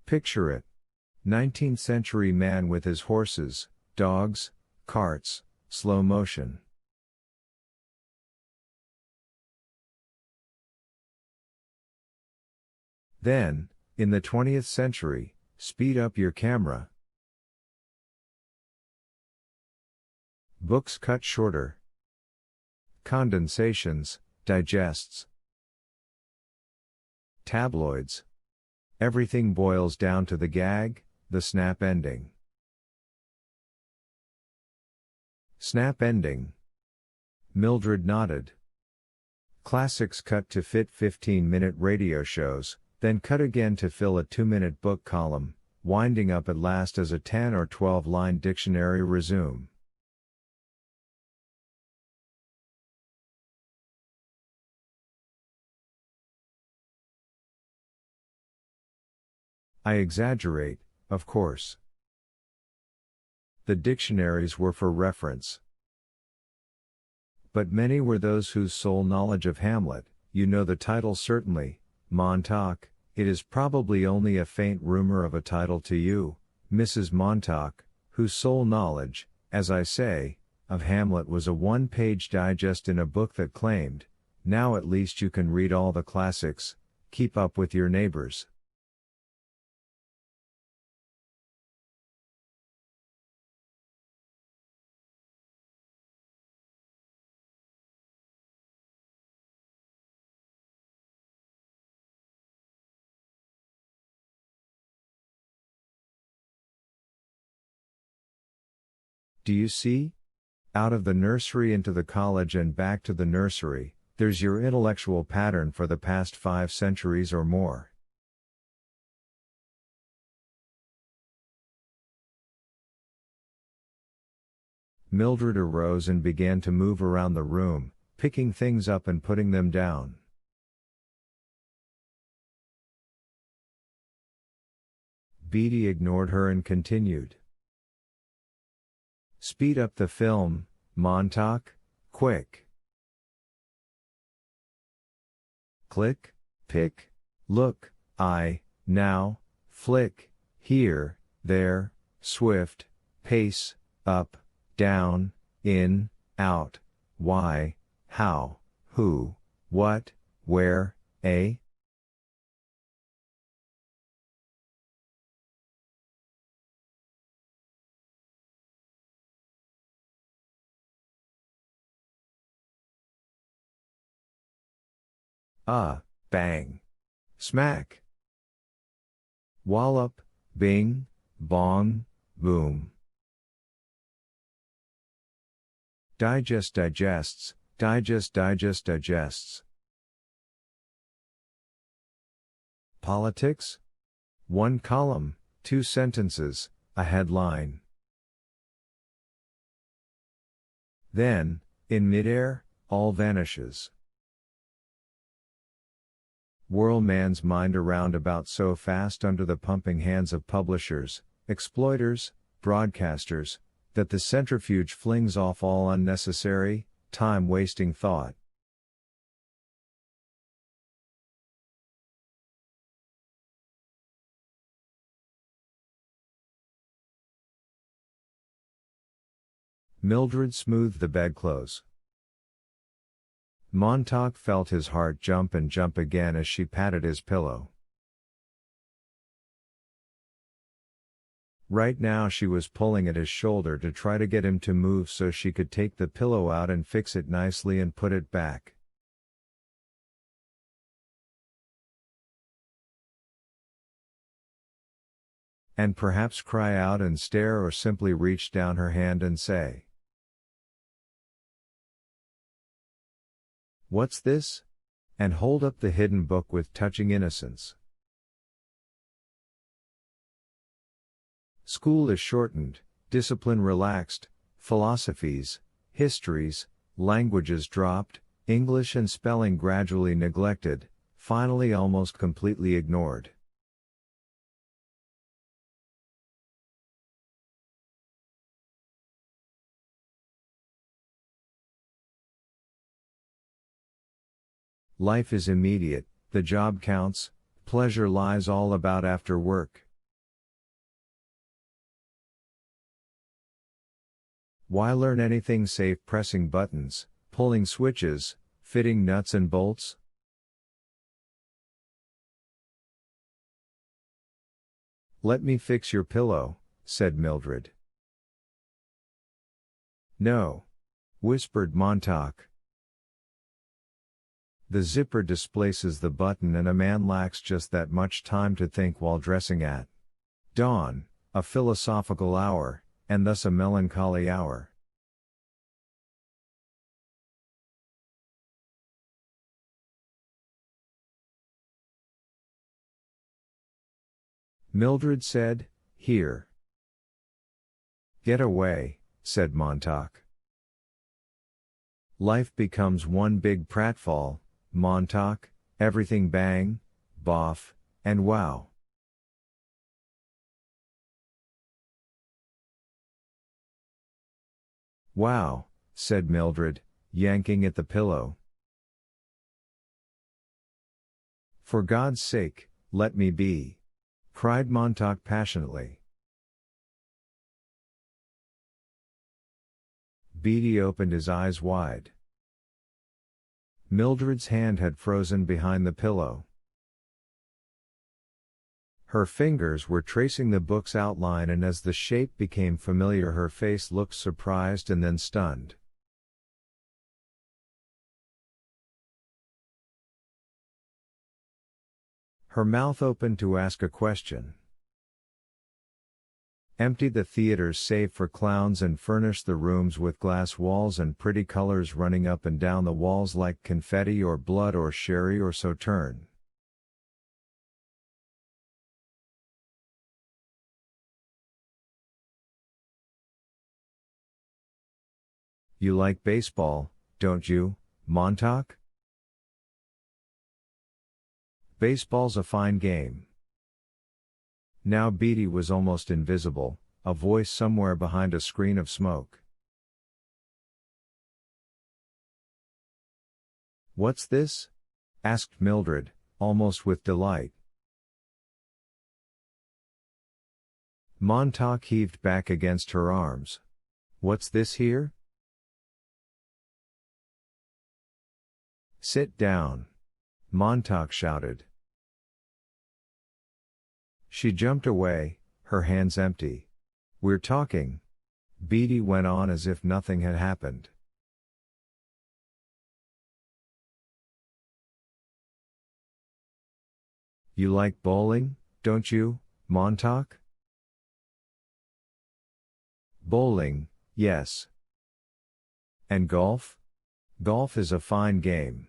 Picture it. 19th century man with his horses, dogs, carts, slow motion. Then, in the 20th century, speed up your camera. Books cut shorter. Condensations, digests. Tabloids. Everything boils down to the gag, the snap ending. Snap ending. Mildred nodded. Classics cut to fit 15-minute radio shows, then cut again to fill a 2-minute book column, winding up at last as a 10 or 12-line dictionary resume. I exaggerate, of course. The dictionaries were for reference. But many were those whose sole knowledge of Hamlet, you know the title certainly, Montauk, it is probably only a faint rumor of a title to you, Mrs. Montauk, whose sole knowledge, as I say, of Hamlet was a one-page digest in a book that claimed, now at least you can read all the classics, keep up with your neighbors. Do you see? Out of the nursery into the college and back to the nursery, there's your intellectual pattern for the past 5 centuries or more. Mildred arose and began to move around the room, picking things up and putting them down. Beatty ignored her and continued. Speed up the film, Montauk, quick. Click, pick, look, now, flick, here, there, swift, pace, up, down, in, out, why, how, who, what, where, eh? Bang. Smack. Wallop, bing, bong, boom. Digest digests, digests. Politics? 1 column, 2 sentences, a headline. Then, in midair, all vanishes. Whirl man's mind around about so fast under the pumping hands of publishers, exploiters, broadcasters, that the centrifuge flings off all unnecessary, time-wasting thought. Mildred smoothed the bedclothes. Montauk felt his heart jump and jump again as she patted his pillow. Right now she was pulling at his shoulder to try to get him to move so she could take the pillow out and fix it nicely and put it back. And perhaps cry out and stare or simply reach down her hand and say, "What's this?" and hold up the hidden book with touching innocence. School is shortened, discipline relaxed, philosophies, histories, languages dropped, English and spelling gradually neglected, finally almost completely ignored. Life is immediate, the job counts, pleasure lies all about after work. Why learn anything save pressing buttons, pulling switches, fitting nuts and bolts? Let me fix your pillow, said Mildred. No, whispered Montauk. The zipper displaces the button and a man lacks just that much time to think while dressing at dawn, a philosophical hour, and thus a melancholy hour. Mildred said, Here. Get away, said Montauk. Life becomes one big pratfall, Montauk, everything bang, boff, and wow. Wow, said Mildred, yanking at the pillow. For God's sake, let me be, cried Montauk passionately. Beatty opened his eyes wide. Mildred's hand had frozen behind the pillow. Her fingers were tracing the book's outline, and as the shape became familiar her face looked surprised and then stunned. Her mouth opened to ask a question. Empty the theaters save for clowns and furnish the rooms with glass walls and pretty colors running up and down the walls like confetti or blood or sherry or sauterne. You like baseball, don't you, Montauk? Baseball's a fine game. Now Beatty was almost invisible, a voice somewhere behind a screen of smoke. What's this? Asked Mildred, almost with delight. Montauk heaved back against her arms. What's this here? Sit down, Montauk shouted. She jumped away, her hands empty. We're talking, Beatty went on as if nothing had happened. You like bowling, don't you, Montauk? Bowling, yes. And golf? Golf is a fine game.